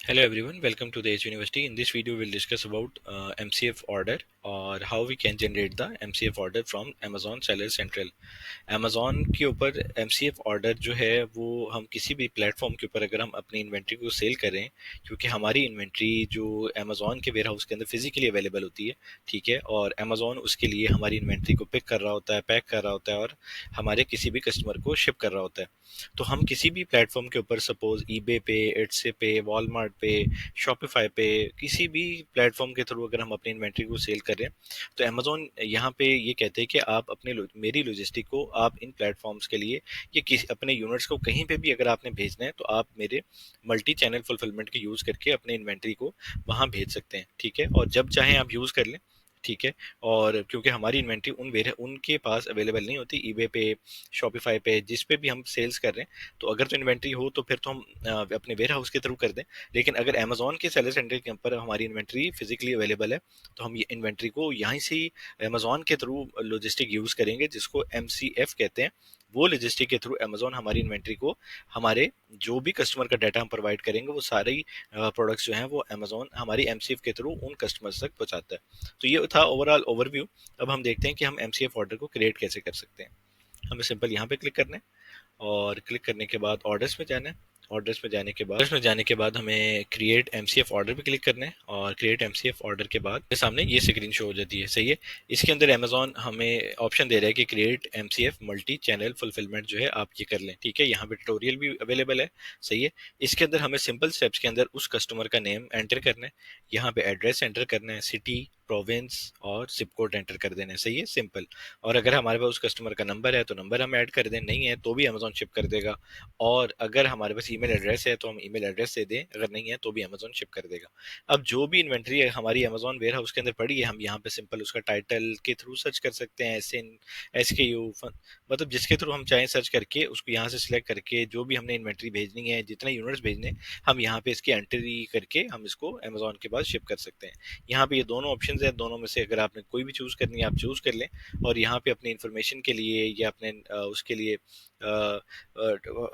Hello everyone, welcome to the Edge University. In this video, we'll discuss about MCF order और how we can generate the MCF order from Amazon Seller Central. Amazon के ऊपर MCF order जो है वो हम किसी भी platform के ऊपर अगर हम अपनी इन्वेंट्री को सेल करें, क्योंकि हमारी इन्वेंट्री जो Amazon के वेयर हाउस के अंदर फिजिकली अवेलेबल होती है, ठीक है, और Amazon उसके लिए हमारी इन्वेंट्री को पिक कर रहा होता है, पैक कर रहा होता है और हमारे किसी भी कस्टमर को शिप कर रहा होता है। तो हम किसी भी प्लेटफॉर्म के ऊपर सपोज ईबे पे, एटसे पे, वॉलमार्ट पे, शॉपिफाई पे, किसी भी प्लेटफॉर्म के थ्रू अगर हम अपनी इन्वेंट्री को सेल कर रहे हैं तो अमेजोन यहाँ पे ये कहते हैं कि आप अपने मेरी लॉजिस्टिक को आप इन प्लेटफॉर्म्स के लिए ये किसी अपने यूनिट्स को कहीं पे भी अगर आपने भेजना है तो आप मेरे मल्टी चैनल फुलफिलमेंट के यूज़ करके अपने इन्वेंट्री को वहाँ भेज सकते हैं, ठीक है, और जब चाहें आप यूज़ कर लें, ठीक है। और क्योंकि हमारी इन्वेंट्री उनके पास अवेलेबल नहीं होती ईबे पे, शॉपिफाई पे, जिस पे भी हम सेल्स कर रहे हैं, तो अगर तो इन्वेंट्री हो तो फिर तो हम अपने वेयर हाउस के थ्रू कर दें। लेकिन अगर अमेजोन के सेलर सेंटर के ऊपर हमारी इन्वेंट्री फिजिकली अवेलेबल है तो हम ये इन्वेंट्री को यहाँ से ही अमेजोन के थ्रू लॉजिस्टिक यूज़ करेंगे, जिसको MCF कहते हैं। वो लॉजिस्टिक के थ्रू अमेजोन हमारी इन्वेंट्री को हमारे जो भी कस्टमर का डाटा हम प्रोवाइड करेंगे वो सारे ही प्रोडक्ट्स जो हैं वो अमेजोन हमारी MCF के थ्रू उन कस्टमर्स तक पहुंचाता है। तो ये था ओवरऑल ओवरव्यू। अब हम देखते हैं कि हम MCF ऑर्डर को क्रिएट कैसे कर सकते हैं। हमें सिंपल यहाँ पे क्लिक करना है और क्लिक करने के बाद ऑर्डर्स में जाना है। ऑर्डर्स में जाने के बाद हमें क्रिएट MCF ऑर्डर पे क्लिक करना है और क्रिएट MCF ऑर्डर के बाद मेरे सामने ये स्क्रीन शो हो जाती है, सही है। इसके अंदर अमेजोन हमें ऑप्शन दे रहा है कि create MCF multi channel fulfilment जो है आप ये कर लें, ठीक है। यहाँ पे ट्यूटोरियल भी अवेलेबल है, सही है। इसके अंदर हमें सिंपल स्टेप्स के अंदर उस कस्टमर का नेम एंटर करना है, यहाँ पे एड्रेस एंटर करना है, सिटी, प्रोविंस और जिप कोड एंटर कर देना है, सही है, सिंपल। और अगर हमारे पास उस कस्टमर का नंबर है तो नंबर हम ऐड कर दें, नहीं है तो भी अमेजोन शिप कर देगा। और अगर हमारे पास ईमेल एड्रेस है तो हम ईमेल एड्रेस दे दें, अगर नहीं है तो भी अमेजोन शिप कर देगा। अब जो भी इन्वेंट्री है हमारी अमेजोन वेयर हाउस के अंदर पड़ी है, हम यहाँ पे सिंपल उसका टाइटल के थ्रू सर्च कर सकते हैं, SKU, मतलब जिसके थ्रू हम चाहें सर्च करके उसको यहाँ से सिलेक्ट करके जो भी हमने इन्वेंट्री भेजनी है, जितने यूनिट्स भेजने हैं, हम यहाँ पे इसकी एंट्री करके हम इसको अमेजोन के पास शिप कर सकते हैं। यहाँ पे ये दोनों ऑप्शन है, दोनों में से अगर आपने कोई भी चूज करनी है आप चूज कर लें। और यहाँ पे अपनी इन्फॉर्मेशन के लिए या अपने उसके लिए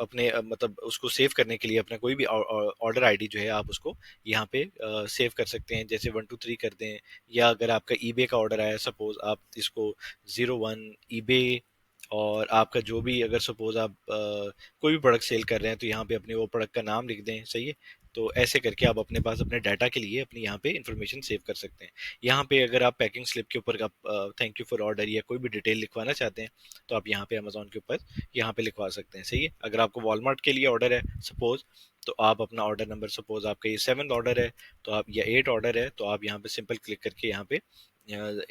अपने मतलब उसको सेव करने के लिए अपना कोई भी ऑर्डर आईडी जो है आप उसको यहाँ पे सेव कर सकते हैं, जैसे 123 कर दें। या अगर आपका ईबे का ऑर्डर आया, सपोज आप इसको 01 ईबे, और आपका जो भी अगर सपोज आप कोई भी प्रोडक्ट सेल कर रहे हैं तो यहाँ पे अपने वो प्रोडक्ट का नाम लिख दें, सही है। तो ऐसे करके आप अपने पास अपने डाटा के लिए अपनी यहाँ पे इन्फॉर्मेशन सेव कर सकते हैं। यहाँ पे अगर आप पैकिंग स्लिप के ऊपर आप थैंक यू फॉर ऑर्डर या कोई भी डिटेल लिखवाना चाहते हैं तो आप यहाँ पे अमेजोन के ऊपर यहाँ पे लिखवा सकते हैं, सही है। अगर आपको वॉलमार्ट के लिए ऑर्डर है सपोज, तो आप अपना ऑर्डर नंबर, सपोज आपका ये 7th ऑर्डर है तो आप, या 8 ऑर्डर है तो आप यहाँ पे सिंपल क्लिक करके यहाँ पे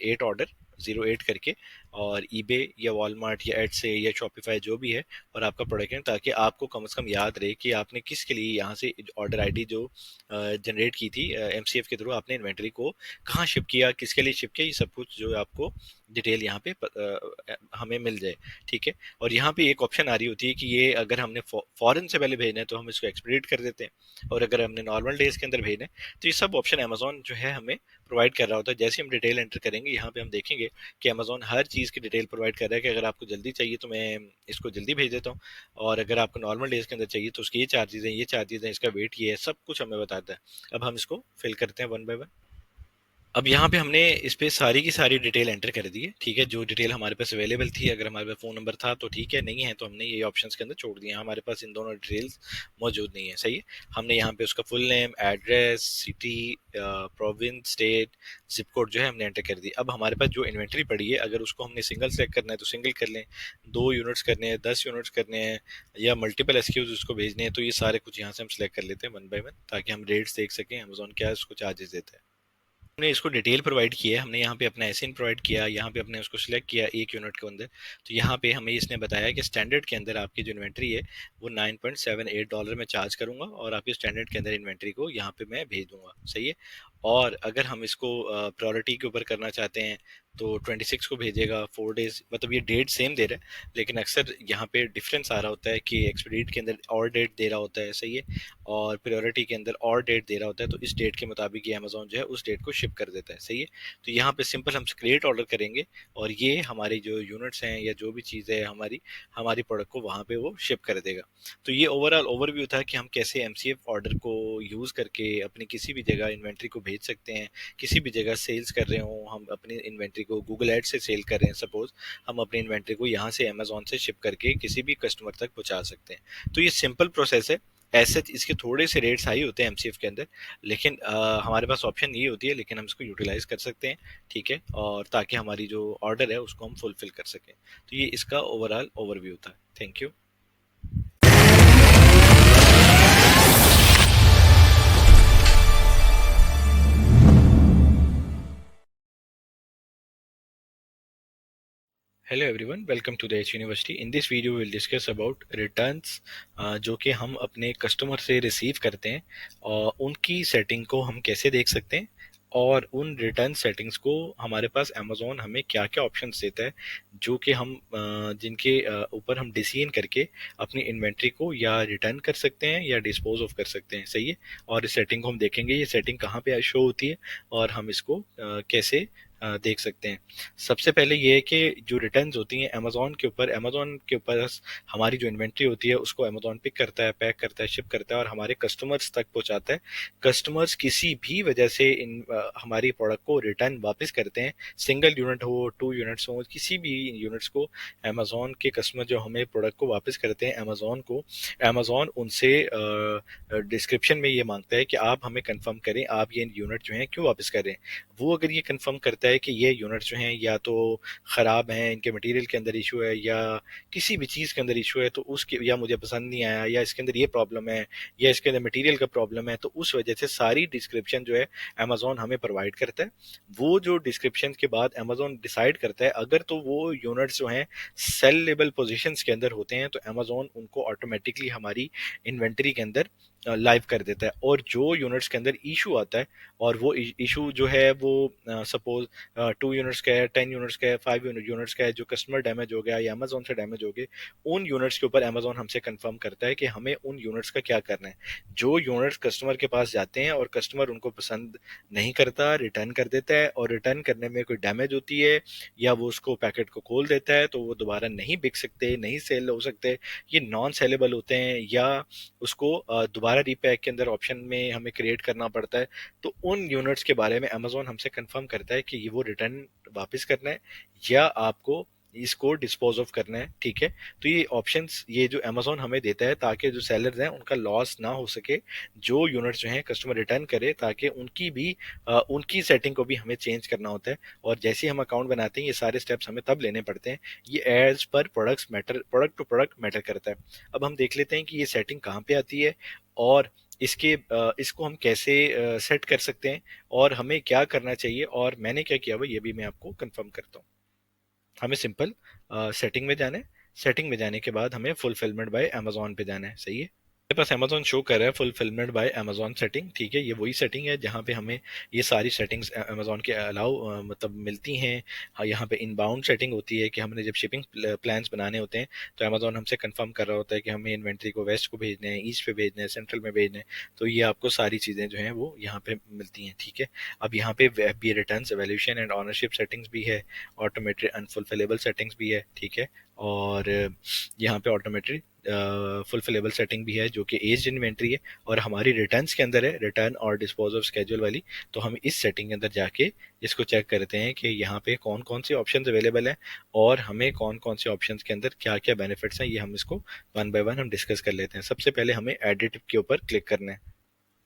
8 ऑर्डर 08 करके और ईबे या वॉलमार्ट या एड से या शॉपिफाई जो भी है और आपका प्रोडक्ट है, ताकि आपको कम से कम याद रहे कि आपने किसके लिए यहाँ से ऑर्डर आईडी जो जनरेट की थी MCF के थ्रू, आपने इन्वेंटरी को कहाँ शिप किया, किसके लिए शिप किया, ये सब कुछ जो है आपको डिटेल यहाँ पे हमें मिल जाए, ठीक है। और यहाँ पे एक ऑप्शन आ रही होती है कि ये अगर हमने फॉरेन से पहले भेजना है तो हम इसको एक्सपीडिट कर देते हैं, और अगर हमने नॉर्मल डेज के अंदर भेजना है तो ये सब ऑप्शन अमेजोन जो है हमें प्रोवाइड कर रहा होता है। जैसे हम डिटेल एंटर करेंगे यहाँ पे हम देखेंगे कि अमेजोन हर चीज़ की डिटेल प्रोवाइड कर रहा है कि अगर आपको जल्दी चाहिए तो मैं इसको जल्दी भेज देता हूँ, और अगर आपको नॉर्मल डेज के अंदर चाहिए तो उसकी ये चार्जेस हैं, ये चार्जेस हैं, इसका वेट ये है, सब कुछ हमें बताता है। अब हम इसको फिल करते हैं वन बाय वन। अब यहाँ पे हमने इस पे सारी की सारी डिटेल एंटर कर दी है, ठीक है, जो डिटेल हमारे पास अवेलेबल थी। अगर हमारे पास फ़ोन नंबर था तो ठीक है, नहीं है तो हमने ये ऑप्शंस के अंदर छोड़ दिया, हमारे पास इन दोनों डिटेल्स मौजूद नहीं है, सही है। हमने यहाँ पे उसका full name, address, city, province, state, zip code जो है हमने एंटर कर दी। अब हमारे पास जो इन्वेंट्री पड़ी है अगर उसको हमने सिंगल सेलेक्ट करना है तो सिंगल कर लें, 2 यूनिट्स करने हैं, 10 यूनिट्स करने हैं, या मल्टीपल SKUs उसको भेजने हैं, तो ये सारे कुछ यहाँ से हम सिलेक्ट कर लेते हैं वन बाय वन, ताकि हम रेट्स देख सकें अमेजोन क्या उसको चार्जेस देता है। हमने इसको डिटेल प्रोवाइड किया है, हमने यहाँ पे अपना एसिन प्रोवाइड किया, यहाँ पे अपने उसको सिलेक्ट किया 1 यूनिट के अंदर। तो यहाँ पे हमें इसने बताया कि स्टैंडर्ड के अंदर आपकी जो इन्वेंट्री है वो $9.78 में चार्ज करूंगा और आपकी स्टैंडर्ड के अंदर इन्वेंट्री को यहाँ पे मैं भेज दूंगा, सही है। और अगर हम इसको प्रायोरिटी के ऊपर करना चाहते हैं तो 26 को भेजेगा 4 डेज, मतलब ये डेट सेम दे रहा है, लेकिन अक्सर यहाँ पे डिफरेंस आ रहा होता है कि एक्सपीडी डेट के अंदर और डेट दे रहा होता है, सही है, और प्रायोरिटी के अंदर और डेट दे रहा होता है, तो इस डेट के मुताबिक ये अमेजोन जो है उस डेट को शिप कर देता है, सही है। तो यहाँ पे सिंपल हम क्रिएट ऑर्डर करेंगे और ये हमारी जो यूनिट्स हैं या जो भी चीज़ है हमारी हमारी प्रोडक्ट को वहाँ पे वो शिप कर देगा। तो ये ओवरऑल ओवरव्यू था कि हम कैसे एमसीएफ ऑर्डर को यूज़ करके अपनी किसी भी जगह इन्वेंट्री को भेज सकते हैं। किसी भी जगह सेल्स कर रहे हो, हम अपनी इन्वेंट्री को गूगल एड से सेल कर रहे हैं सपोज, हम अपनी इन्वेंट्री को यहाँ से अमेजोन से शिप करके किसी भी कस्टमर तक पहुँचा सकते हैं। तो ये सिंपल प्रोसेस है। ऐसे इसके थोड़े से रेट्स हाई होते हैं एमसीएफ के अंदर, लेकिन हमारे पास ऑप्शन ये होती है, लेकिन हम इसको यूटिलाइज कर सकते हैं, ठीक है, और ताकि हमारी जो ऑर्डर है उसको हम फुलफिल कर सकें। तो ये इसका ओवरऑल ओवरव्यू था। Thank you. Hello everyone, welcome to the H university. In this video will discuss about returns जो कि हम अपने कस्टमर से रिसीव करते हैं, और उनकी सेटिंग को हम कैसे देख सकते हैं, और उन रिटर्न सेटिंग्स को हमारे पास अमेजोन हमें क्या क्या ऑप्शंस देता है, जो कि हम जिनके ऊपर हम डिसीजन करके अपनी इन्वेंट्री को या रिटर्न कर सकते हैं या डिस्पोज ऑफ कर सकते हैं, सही है। और इस सेटिंग को हम देखेंगे, ये सेटिंग कहाँ पे शो होती है और हम इसको कैसे देख सकते हैं। सबसे पहले ये है कि जो रिटर्न्स होती हैं अमेजोन के ऊपर हमारी जो इन्वेंट्री होती है उसको अमेजोन पिक करता है, पैक करता है, शिप करता है और हमारे कस्टमर्स तक पहुंचाता है। कस्टमर्स किसी भी वजह से हमारी प्रोडक्ट को रिटर्न वापस करते हैं, सिंगल यूनिट हो, 2 यूनिट्स हो, किसी भी यूनिट्स को अमेजोन के कस्टमर जो हमें प्रोडक्ट को वापस करते हैं अमेजोन उनसे डिस्क्रिप्शन में ये मांगता है कि आप हमें कंफर्म करें आप ये यूनिट जो है क्यों वापस कर रहे हैं। वो अगर ये कंफर्म करता है कि ये यूनिट जो हैं या तो ख़राब हैं, इनके मटेरियल के अंदर इशू है, या किसी भी चीज़ के अंदर इशू है, तो उसके या मुझे पसंद नहीं आया, या इसके अंदर ये प्रॉब्लम है, या इसके अंदर मटेरियल का प्रॉब्लम है, तो उस वजह से सारी डिस्क्रिप्शन जो है अमेजोन हमें प्रोवाइड करता है। वो जो डिस्क्रिप्शन के बाद अमेजोन डिसाइड करता है, अगर तो वो यूनिट्स जो हैं सेलेबल पोजीशंस के अंदर होते हैं, तो अमेजोन उनको ऑटोमेटिकली हमारी इन्वेंटरी के अंदर लाइव कर देता है। और जो यूनिट्स के अंदर इशू आता है, और वो इशू जो है वो सपोज 2 यूनिट्स का है, 10 यूनिट्स का है, 5 यूनिट्स का है, जो कस्टमर डैमेज हो गया या अमेजोन से डैमेज हो गए, उन यूनिट्स के ऊपर अमेजोन हमसे कंफर्म करता है कि हमें उन यूनिट्स का क्या करना है। जो यूनिट्स कस्टमर के पास जाते हैं और कस्टमर उनको पसंद नहीं करता, रिटर्न कर देता है, और रिटर्न करने में कोई डैमेज होती है या वो उसको पैकेट को खोल देता है, तो वो दोबारा नहीं बिक सकते, नहीं सेल हो सकते, ये नॉन सेलेबल होते हैं, या उसको दोबारा रीपैक के अंदर ऑप्शन में हमें क्रिएट करना पड़ता है। तो उन यूनिट्स के बारे में अमेजोन हमसे कंफर्म करता है कि ये वो रिटर्न वापस करना है या आपको इसको डिस्पोज ऑफ करना है, ठीक है। तो ये ऑप्शंस ये जो अमेजोन हमें देता है ताकि जो सेलर्स हैं उनका लॉस ना हो सके, जो यूनिट्स जो हैं कस्टमर रिटर्न करे, ताकि उनकी भी उनकी सेटिंग को भी हमें चेंज करना होता है। और जैसे ही हम अकाउंट बनाते हैं ये सारे स्टेप्स हमें तब लेने पड़ते हैं। ये as per products matter, product to product matter करता है। अब हम देख लेते हैं कि ये सेटिंग कहाँ पे आती है, और इसको हम कैसे सेट कर सकते हैं, और हमें क्या करना चाहिए, और मैंने क्या किया हुआ ये भी मैं आपको कंफर्म करता हूँ। हमें सिंपल सेटिंग में जाना है। सेटिंग में जाने के बाद हमें फुलफिलमेंट बाय अमेजोन पे जाना है, सही है। मेरे पास अमेजोन शो कर रहा है फुलफिलमेंट बाय अमेजोन सेटिंग, ठीक है। ये वही सेटिंग है जहाँ पे हमें ये सारी सेटिंग्स अमेजोन के अलाउ मतलब मिलती हैं। हाँ, यहाँ पे इनबाउंड सेटिंग होती है कि हमने जब शिपिंग प्लान्स बनाने होते हैं तो अमेजोन हमसे कंफर्म कर रहा होता है कि हमें इन्वेंट्री को वेस्ट को भेजने हैं, ईस्ट पे भेजने हैं, सेंट्रल में भेजने हैं। तो ये आपको सारी चीज़ें जो हैं वो यहाँ पे मिलती हैं, ठीक है। अब यहाँ पे FBA returns, valuation and ownership settings भी है, ऑटोमेटेड अनफुलफिलेबल सेटिंग्स भी है, ठीक है। और यहाँ पे ऑटोमेटेड फुलफिलेबल सेटिंग भी है जो कि एज इन्वेंट्री है, और हमारी रिटर्न्स के अंदर है, रिटर्न और डिस्पोज ऑफ स्केड्यूल वाली। तो हम इस सेटिंग के अंदर जाके इसको चेक करते हैं कि यहाँ पे कौन कौन से ऑप्शंस अवेलेबल हैं, और हमें कौन कौन से ऑप्शंस के अंदर क्या क्या बेनिफिट्स हैं, ये हम इसको वन बाय वन हम डिस्कस कर लेते हैं। सबसे पहले हमें एडिट के ऊपर क्लिक करना है।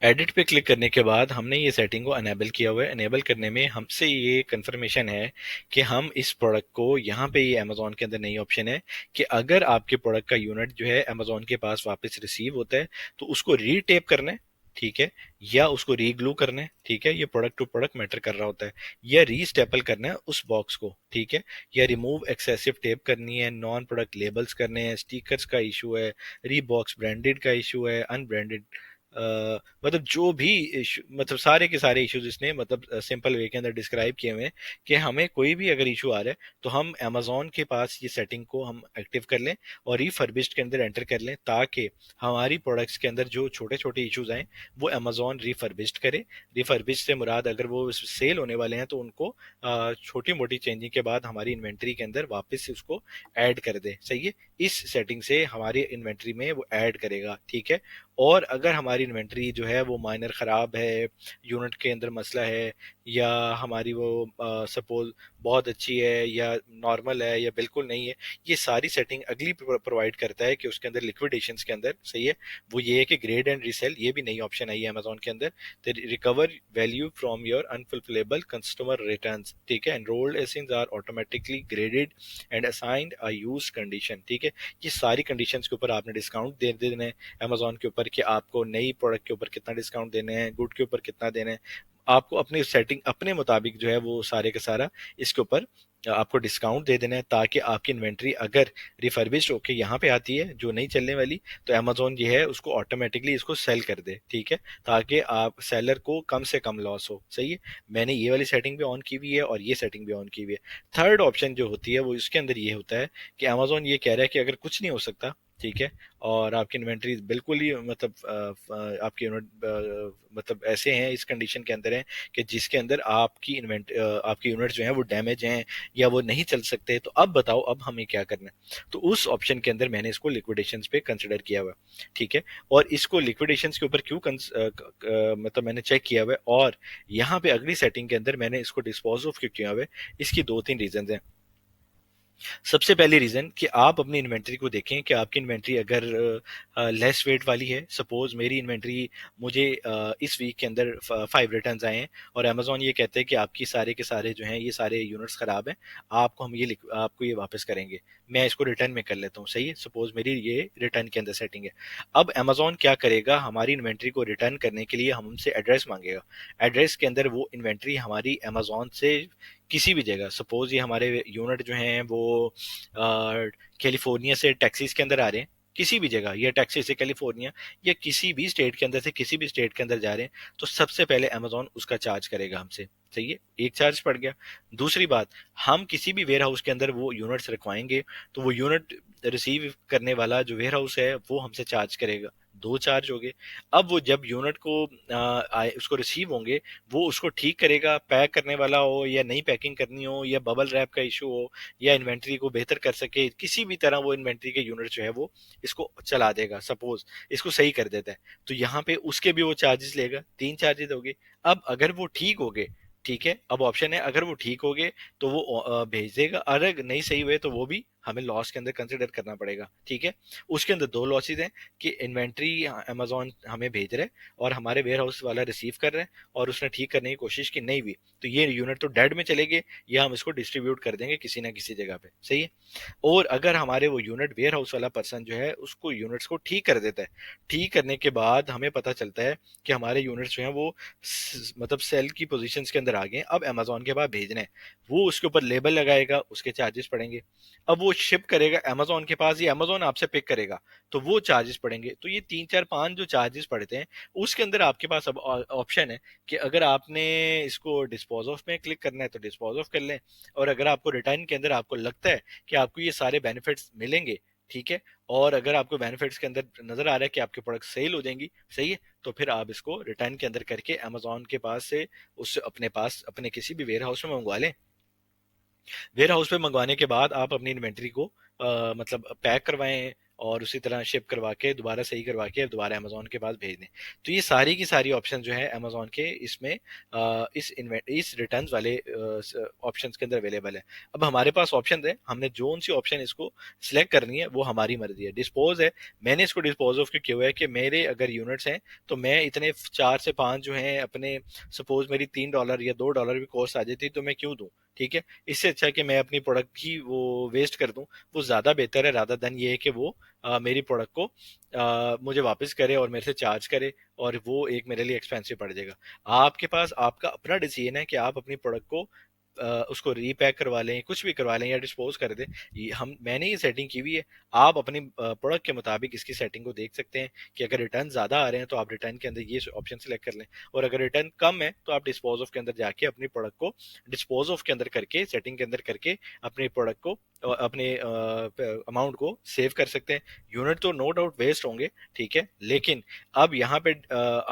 एडिट पे क्लिक करने के बाद हमने ये सेटिंग को अनेबल किया हुआ है। अनेबल करने में हमसे ये कंफर्मेशन है कि हम इस प्रोडक्ट को, यहाँ पे ये अमेजोन के अंदर नई ऑप्शन है कि अगर आपके प्रोडक्ट का यूनिट जो है अमेजोन के पास वापस रिसीव होता है तो उसको रीटेप करना है, ठीक है, या उसको रीग्लू करना है, ठीक है, ये प्रोडक्ट टू प्रोडक्ट मैटर कर रहा होता है, या रीस्टेपल करना है उस बॉक्स को, ठीक है, या रिमूव एक्सेसिव टेप करनी है, नॉन प्रोडक्ट लेबल्स करने हैं, स्टिकर्स का इशू है, रीबॉक्स ब्रांडेड का इशू है, अनब्रांडेड मतलब जो भी इशू, मतलब सारे के सारे इश्यूज इसने मतलब सिंपल वे के अंदर डिस्क्राइब किए हुए हैं कि हमें कोई भी अगर इशू आ रहा है तो हम अमेजोन के पास ये सेटिंग को हम एक्टिव कर लें और रिफर्बिश्ड के अंदर एंटर कर लें, ताकि हमारी प्रोडक्ट्स के अंदर जो छोटे छोटे इश्यूज आए वो अमेजोन रिफर्बिश्ड करे। रिफर्बिश्ड से मुराद अगर वो सेल होने वाले हैं तो उनको छोटी मोटी चेंजिंग के बाद हमारी इन्वेंट्री के अंदर वापस से उसको ऐड कर दे। सही है, इस सेटिंग से हमारी इन्वेंट्री में वो ऐड करेगा। ठीक है, और अगर हमारी इन्वेंट्री जो है वो माइनर ख़राब है, यूनिट के अंदर मसला है, या हमारी वो सपोज बहुत अच्छी है या नॉर्मल है या बिल्कुल नहीं है, ये सारी सेटिंग अगली प्रोवाइड करता है कि उसके अंदर लिक्विडेशंस के अंदर, सही है, वो ये है कि ग्रेड एंड रीसेल, ये भी नई ऑप्शन आई है अमेजोन के अंदर, recover value from your unfulfillable customer returns. ठीक है, enrolled ASINs are automatically graded and assigned a use condition. ठीक है, ये सारी कंडीशंस के ऊपर आपने डिस्काउंट दे देना है अमेजोन के ऊपर कि आपको नई प्रोडक्ट के ऊपर कितना डिस्काउंट देना है, गुड के ऊपर कितना देना है, आपको अपनी सेटिंग अपने मुताबिक जो है वो सारे का सारा इसके ऊपर आपको डिस्काउंट दे देना है, ताकि आपकी इन्वेंट्री अगर रिफर्बिश्ड होके यहाँ पे आती है जो नहीं चलने वाली, तो अमेजोन ये है उसको ऑटोमेटिकली इसको सेल कर दे। ठीक है, ताकि आप सेलर को कम से कम लॉस हो। सही है, मैंने ये वाली सेटिंग भी ऑन की हुई है और ये सेटिंग भी ऑन की हुई है। थर्ड ऑप्शन जो होती है वो इसके अंदर ये होता है कि अमेजोन ये कह रहा है कि अगर कुछ नहीं हो सकता, ठीक है, और आपकी इन्वेंट्री बिल्कुल ही मतलब आपकी यूनिट मतलब ऐसे हैं, इस कंडीशन के अंदर हैं कि जिसके अंदर आपकी यूनिट जो है वो डैमेज हैं या वो नहीं चल सकते, तो अब बताओ अब हमें क्या करना है। तो उस ऑप्शन के अंदर मैंने इसको लिक्विडेशन पे कंसिडर किया हुआ है। ठीक है, और इसको लिक्विडेशन के ऊपर क्यों मतलब मैंने चेक किया हुआ है, और यहाँ पे अगली सेटिंग के अंदर मैंने इसको डिस्पोज ऑफ क्यों किया हुआ है, इसकी दो तीन रीजन है। सबसे पहली रीजन कि आप अपनी इन्वेंट्री को देखें कि आपकी इन्वेंट्री अगर लेस वेट वाली है। सपोज मेरी इन्वेंट्री, मुझे इस वीक के अंदर 5 रिटर्न्स आए हैं और अमेजोन ये कहते हैं कि आपकी सारे के सारे जो हैं ये सारे यूनिट्स खराब हैं, आपको हम ये आपको ये वापस करेंगे, मैं इसको रिटर्न में कर लेता हूँ। सही है, सपोज मेरी ये रिटर्न के अंदर सेटिंग है। अब अमेजोन क्या करेगा, हमारी इन्वेंट्री को रिटर्न करने के लिए हमसे एड्रेस मांगेगा। एड्रेस के अंदर वो इन्वेंट्री हमारी अमेजोन से किसी भी जगह, सपोज ये हमारे यूनिट जो हैं वो कैलिफोर्निया से टेक्सास के अंदर आ रहे हैं, किसी भी जगह, या टेक्सास से कैलिफोर्निया या किसी भी स्टेट के अंदर से किसी भी स्टेट के अंदर जा रहे हैं, तो सबसे पहले अमेजोन उसका चार्ज करेगा हमसे। सही है, एक चार्ज पड़ गया। दूसरी बात, हम किसी भी वेयर हाउस के अंदर वो यूनिट्स रखवाएंगे तो वो यूनिट रिसीव करने वाला जो वेयर हाउस है वो हमसे चार्ज करेगा, दो चार्ज हो गए। अब वो जब यूनिट को उसको रिसीव होंगे, वो उसको ठीक करेगा, पैक करने वाला हो या नई पैकिंग करनी हो या बबल रैप का इशू हो या इन्वेंट्री को बेहतर कर सके, किसी भी तरह वो इन्वेंट्री के यूनिट जो है वो इसको चला देगा, सपोज इसको सही कर देता है, तो यहाँ पे उसके भी वो चार्जेस लेगा, तीन चार्जेस हो गए। अब अगर वो ठीक हो गए, ठीक है, अब ऑप्शन है अगर वो ठीक हो गए तो वो भेज देगा, अगर नहीं सही हुए तो वो भी हमें लॉस के अंदर कंसिडर करना पड़ेगा। ठीक है, उसके अंदर दो लॉसेज हैं कि इन्वेंट्री अमेजोन हमें भेज रहा है और हमारे वेयर हाउस वाला रिसीव कर रहा है और उसने ठीक करने की कोशिश की, नहीं हुई, तो ये यूनिट तो डेड में चलेंगे या हम इसको डिस्ट्रीब्यूट कर देंगे किसी ना किसी जगह पे। सही है, और अगर हमारे वो यूनिट वेयर हाउस वाला पर्सन जो है उसको यूनिट्स को ठीक कर देता है, ठीक करने के बाद हमें पता चलता है कि हमारे यूनिट्स जो हैं वो मतलब सेल की पोजीशंस के अंदर आ गए, अब अमेजोन के पास भेजना है, वो उसके ऊपर लेबल लगाएगा, उसके चार्जेस पड़ेंगे। अब वो शिप करेगा अमेजोन के पास या अमेजोन आपसे पिक करेगा, तो वो चार्जेस पड़ेंगे। तो ये तीन चार पांच जो चार्जेस पड़ते हैं, उसके अंदर आपके पास अब ऑप्शन है कि अगर आपने इसको डिस्पोज ऑफ में क्लिक करना है तो डिस्पोज ऑफ कर लें, और अगर आपको रिटर्न के अंदर आपको लगता है कि आपको ये सारे बेनिफिट्स मिलेंगे, ठीक है, और अगर आपको बेनिफिट्स के अंदर नजर आ रहा है कि आपके प्रोडक्ट सेल हो जाएंगी, सही है, तो फिर आप इसको रिटर्न के अंदर करके अमेजोन के पास से उससे अपने पास अपने किसी भी वेयर हाउस में मंगवा लें। वेयर हाउस पे मंगवाने के बाद आप अपनी इन्वेंट्री को मतलब पैक करवाएं और उसी तरह शिप करवा के दोबारा सही करवा के दोबारा अमेजोन के पास भेज दें। तो ये सारी की सारी ऑप्शन जो है अमेजोन के इसमें इस रिटर्न्स वाले ऑप्शंस के अंदर अवेलेबल है। अब हमारे पास ऑप्शन है, हमने जोन सी ऑप्शन इसको सिलेक्ट करनी है वो हमारी मर्जी है। डिस्पोज है, मैंने इसको डिस्पोज ऑफ क्यों किया हुआ है कि मेरे अगर यूनिट्स हैं तो मैं इतने 4 से 5 जो हैं अपने, सपोज मेरी $3 या $2 भी कॉस्ट आ जाती तो मैं क्यों दूं। ठीक है, इससे अच्छा कि मैं अपनी प्रोडक्ट ही वो वेस्ट कर दूं, वो ज़्यादा बेहतर है रादर देन ये है कि वो मेरी प्रोडक्ट को मुझे वापस करे और मेरे से चार्ज करे, और वो एक मेरे लिए एक्सपेंसिव पड़ जाएगा। आपके पास आपका अपना डिसीजन है कि आप अपनी प्रोडक्ट को उसको रीपैक करवा लें, कुछ भी करवा लें या डिस्पोज कर दें। मैंने ये सेटिंग की हुई है। आप अपनी प्रोडक्ट के मुताबिक इसकी सेटिंग को देख सकते हैं कि अगर रिटर्न ज़्यादा आ रहे हैं तो आप रिटर्न के अंदर ये ऑप्शन सेलेक्ट कर लें, और अगर रिटर्न कम है तो आप डिस्पोज ऑफ के अंदर जाके अपनी प्रोडक्ट को डिस्पोज ऑफ के अंदर करके, सेटिंग के अंदर करके अपने प्रोडक्ट को, अपने अमाउंट को सेव कर सकते हैं। यूनिट तो नो डाउट वेस्ट होंगे, ठीक है, लेकिन अब यहाँ पे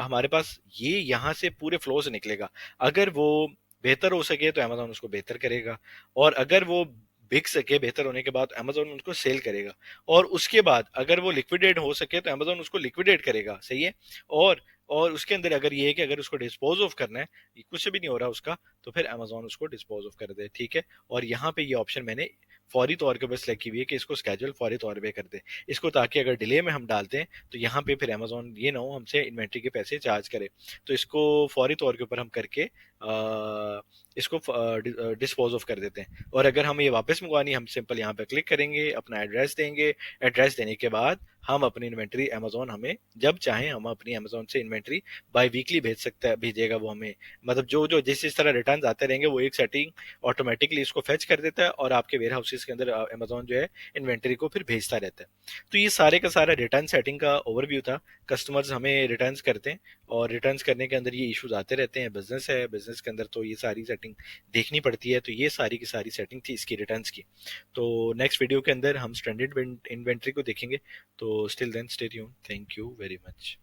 हमारे पास ये यहाँ से पूरे फ्लो से निकलेगा। अगर वो बेहतर हो सके तो अमेजोन उसको बेहतर करेगा, और अगर वो बिक सके बेहतर होने के बाद अमेजोन उसको सेल करेगा, और उसके बाद अगर वो लिक्विडेट हो सके तो अमेजोन उसको लिक्विडेट करेगा, सही है। और उसके अंदर अगर ये है कि अगर उसको डिस्पोज ऑफ करना है, कुछ भी नहीं हो रहा उसका, तो फिर अमेजोन उसको डिस्पोज ऑफ कर दे, ठीक है। और यहाँ पे ये ऑप्शन मैंने फौरी तौर के ऊपर सेलेक्ट की हुई है कि इसको स्केड्यूल फौरी तौर पे कर दे इसको, ताकि अगर डिले में हम डालते हैं तो यहाँ पे फिर अमेजोन ये ना हो हमसे इन्वेंट्री के पैसे चार्ज करे। तो इसको फौरी तौर के ऊपर हम करके इसको डिस्पोज ऑफ कर देते हैं। और अगर हमें ये वापस मंगवानी, हम सिंपल यहाँ पे क्लिक करेंगे, अपना एड्रेस देंगे, एड्रेस देने के बाद हम अपनी इन्वेंट्री अमेजोन हमें जब चाहें हम अपनी अमेजोन से इन्वेंट्री बाय वीकली भेज सकता है, भेजेगा वो हमें, मतलब जो जो जिस तरह रिटर्न आते रहेंगे वो एक सेटिंग ऑटोमेटिकली इसको फेच कर देता है, और आपके वेयर हाउसेस के अंदर अमेजोन जो है इन्वेंट्री को फिर भेजता रहता है। तो ये सारे का सारा रिटर्न सेटिंग का ओवरव्यू था। कस्टमर्स हमें रिटर्न्स करते हैं, और रिटर्न्स करने के अंदर ये इश्यूज आते रहते हैं, बिजनेस है, बिजनेस के अंदर तो ये सारी सेटिंग देखनी पड़ती है। तो ये सारी की सारी सेटिंग थी इसकी रिटर्न्स की। तो नेक्स्ट वीडियो के अंदर हम स्टैंडर्ड इन्वेंट्री को देखेंगे। तो still then stay tuned, thank you very much.